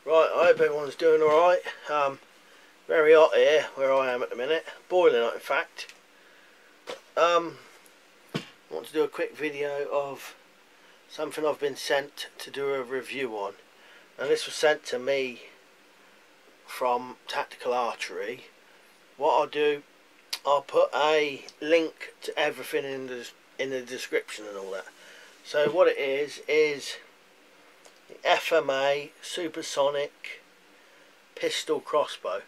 Right, I hope everyone's doing alright. Very hot here where I am at the minute. Boiling hot, in fact. I want to do a quick video of something I've been sent to do a review on. And this was sent to me from Tactical Archery. What I'll do, I'll put a link to everything in the description and all that. So what it is the FMA Supersonic pistol crossbow.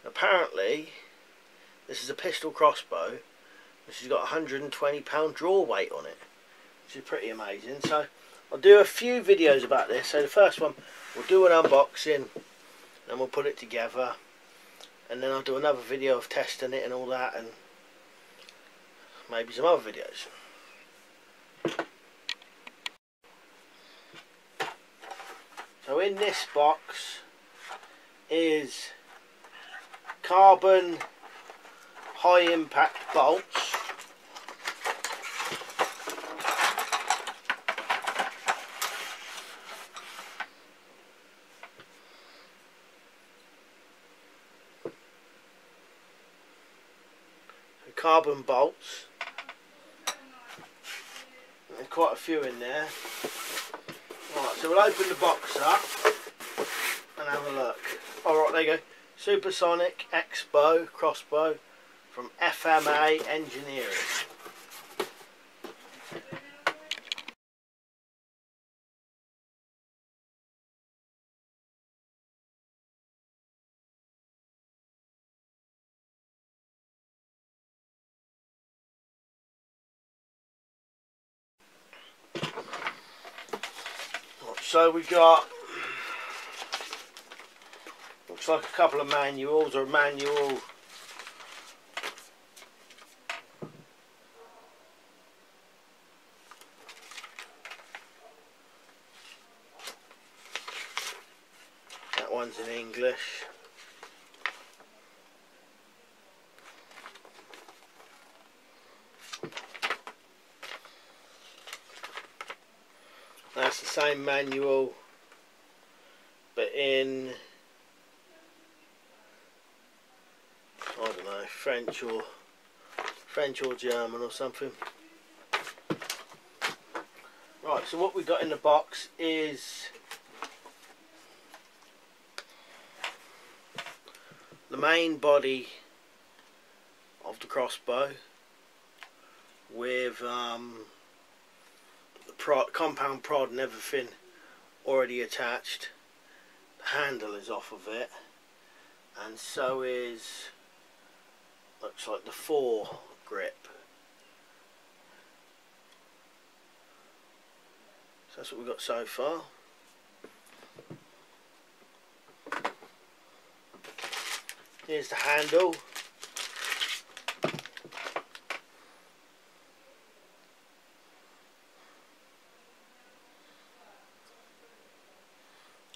Apparently this is a pistol crossbow which has got 120 pound draw weight on it, which is pretty amazing. So I'll do a few videos about this. So the first one, we'll do an unboxing and we'll put it together, and then I'll do another video of testing it and all that, and maybe some other videos. So in this box is carbon high impact bolts, carbon bolts, and quite a few in there. Alright, so we'll open the box up and have a look. Alright, there you go. Supersonic XBOW crossbow from FMA Engineering. So we got, looks like a couple of manuals, or a manual, that one's in English. That's the same manual, but in, I don't know, French or German or something. Right, so what we got in the box is the main body of the crossbow with compound prod and everything already attached. The handle is off of it, and so is, looks like, the fore grip. So that's what we've got so far. Here's the handle.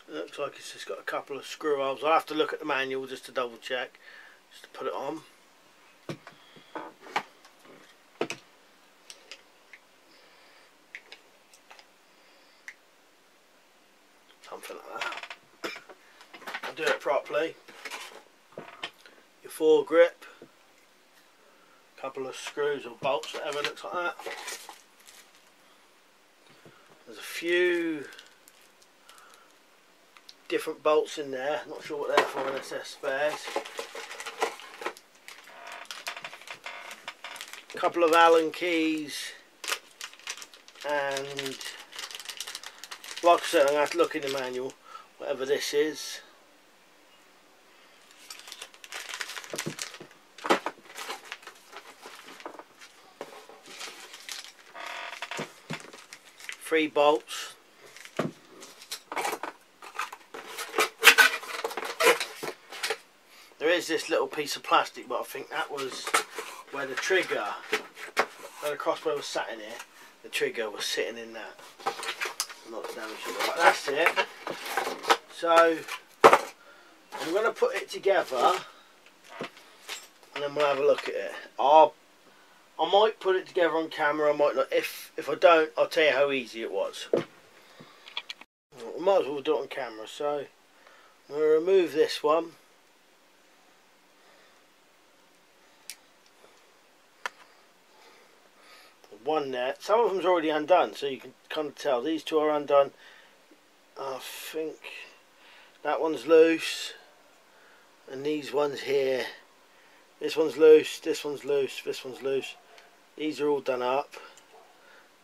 Looks like it's just got a couple of screw holes. I'll have to look at the manual just to double check, just to put it on. Something like that. I'll do it properly. Your foregrip, a couple of screws or bolts, whatever, looks like that. There's a few different bolts in there, not sure what they're for unless they're spares. A couple of Allen keys, and like I said, I'm going to have to look in the manual, whatever this is. Three bolts. There is this little piece of plastic, but I think that was where the trigger, where the crossbow was sat in here, the trigger was sitting in that. Not damaged. Right, that's it. So I'm going to put it together and then we'll have a look at it. I might put it together on camera, I might not. If I don't, I'll tell you how easy it was. I might as well do it on camera. So I'm going to remove this one. One there. Some of them's already undone, so you can kind of tell. These two are undone. I think that one's loose. And these ones here. This one's loose, this one's loose, this one's loose. These are all done up.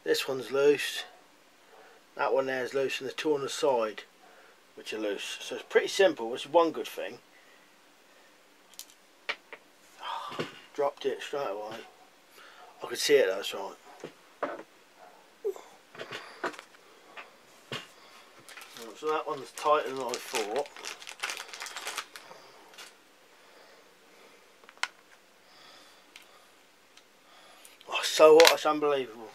This one's loose. That one there is loose, and the two on the side, which are loose. So it's pretty simple, which is one good thing. Oh, dropped it straight away. I could see it, that's right. So that one's tighter than I thought. Oh, so hot, it's unbelievable.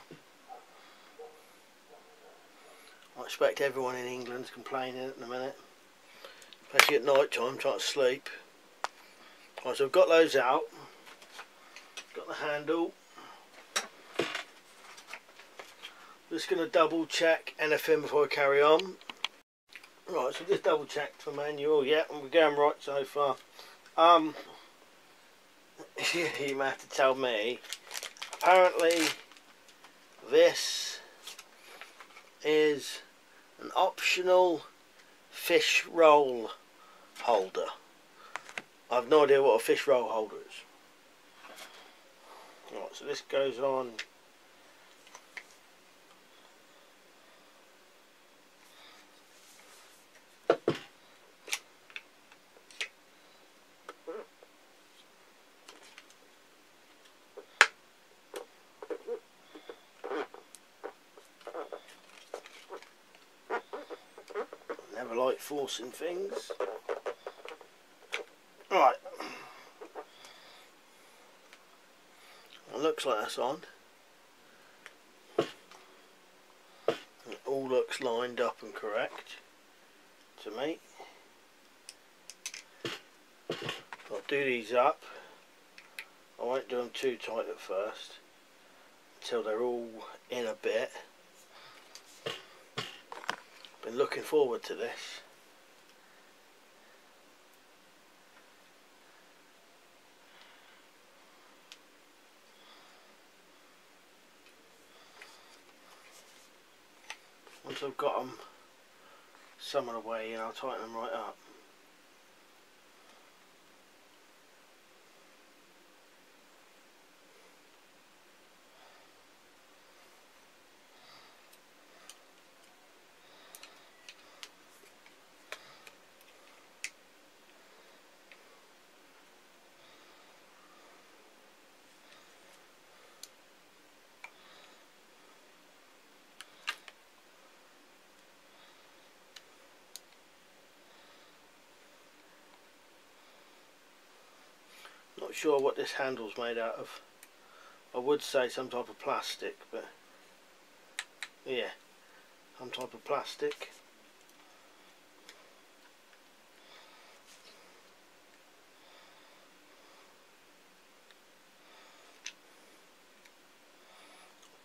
I expect everyone in England's complaining in a minute, especially at night time, trying to sleep. Right, so I've got those out. Got the handle. Just going to double check anything before I carry on. Right, so just double checked for manual. Yeah, and we're going right so far. You may have to tell me. Apparently, this is an optional fish roll holder. I've no idea what a fish roll holder is. Right, so this goes on. Never like forcing things. Right. It looks like that's on. It all looks lined up and correct to me. I'll do these up. I won't do them too tight at first until they're all in a bit. Been looking forward to this. Once I've got them some of the way in, I'll tighten them right up. Not sure what this handle's made out of. I would say some type of plastic, but yeah, some type of plastic.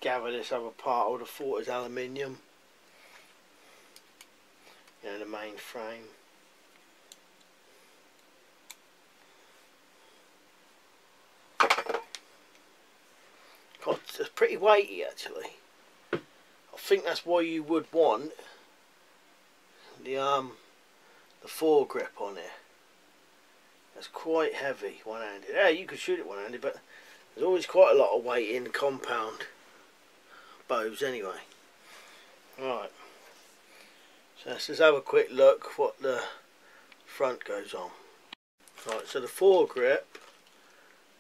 Gather this other part, I would have thought is aluminium. You know, the main frame. God, it's pretty weighty actually. I think that's why you would want the foregrip on it. That's quite heavy one-handed. Yeah, you could shoot it one-handed, but there's always quite a lot of weight in compound bows anyway. Right. So let's just have a quick look what the front goes on. Right, so the foregrip,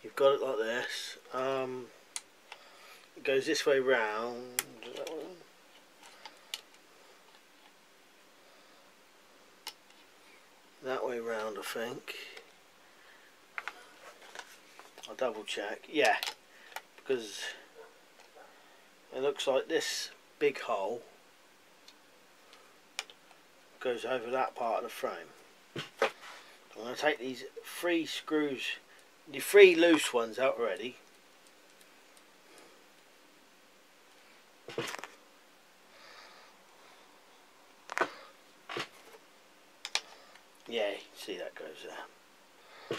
you've got it like this. It goes this way round. That way round, I think. I'll double check. Yeah, because it looks like this big hole goes over that part of the frame. I'm going to take these three screws, the three loose ones out already. Yeah, see that goes there.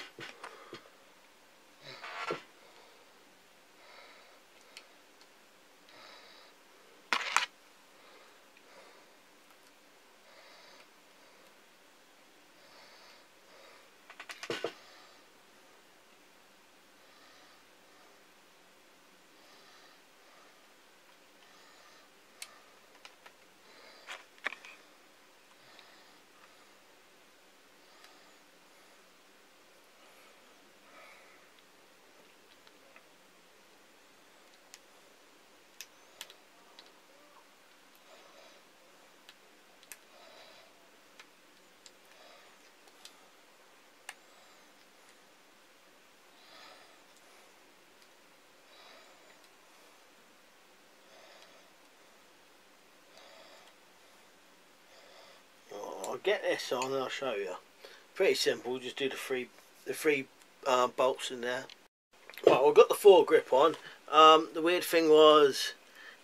I'll get this on and I'll show you. Pretty simple, just do the three bolts in there. Right, we've got the foregrip on. The weird thing was,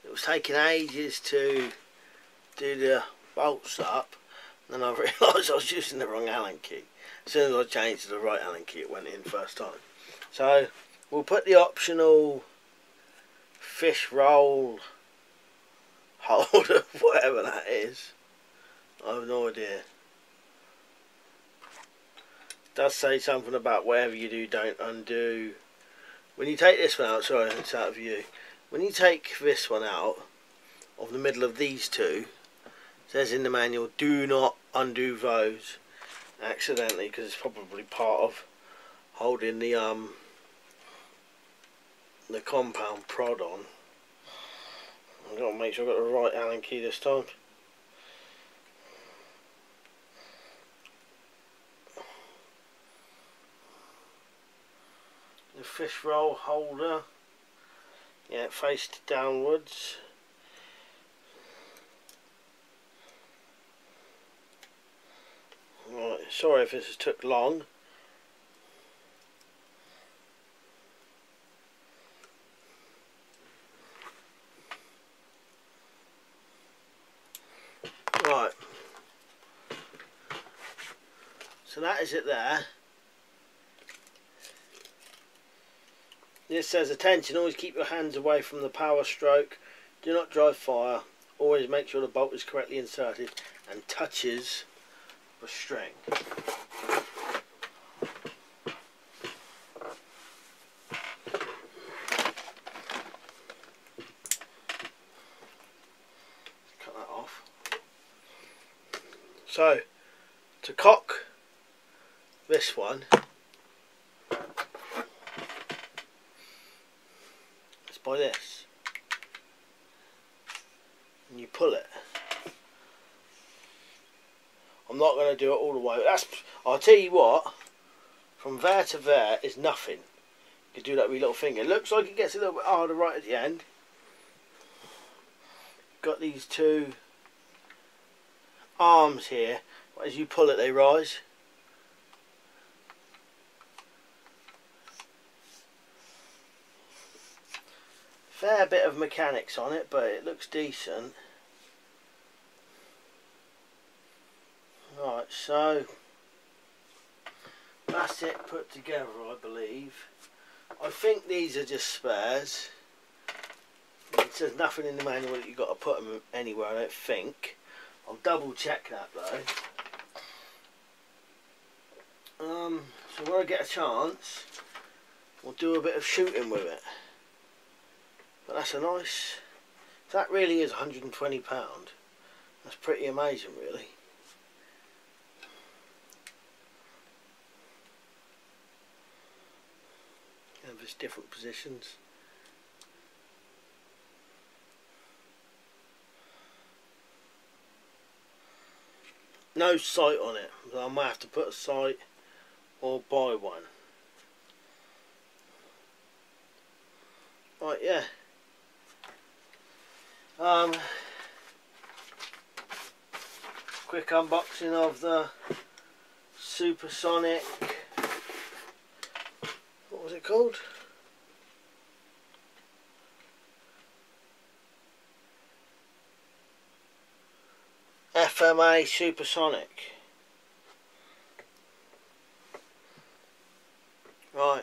it was taking ages to do the bolts up, and then I realised I was using the wrong Allen key. As soon as I changed to the right Allen key, it went in first time. So we'll put the optional fish roll holder, whatever that is. I have no idea. It does say something about whatever you do, don't undo. When you take this one out, sorry, it's out of view. When you take this one out of the middle of these two, it says in the manual, do not undo those accidentally, because it's probably part of holding the compound prod on. I've got to make sure I've got the right Allen key this time. The fish roll holder, yeah, it faced downwards. Right, sorry if this has took long. Right, so that is it there. This says, attention, always keep your hands away from the power stroke, do not drive fire, always make sure the bolt is correctly inserted and touches the string. Cut that off. So, to cock this one, by this, and you pull it. I'm not going to do it all the way. I'll tell you what, from there to there is nothing. You can do that with your little finger. It looks like it gets a little bit harder right at the end. Got these two arms here. As you pull it, they rise. Fair bit of mechanics on it, but it looks decent. Right, so that's it put together, I believe. I think these are just spares. It says nothing in the manual that you've got to put them anywhere, I don't think. I'll double check that though. So when I get a chance, we'll do a bit of shooting with it. But that's a nice, that really is £120. That's pretty amazing, really. And there's different positions. No sight on it, so I might have to put a sight or buy one. Right, yeah. Quick unboxing of the Supersonic, what was it called? FMA Supersonic. Right,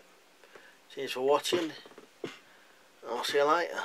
cheers for watching. I'll see you later.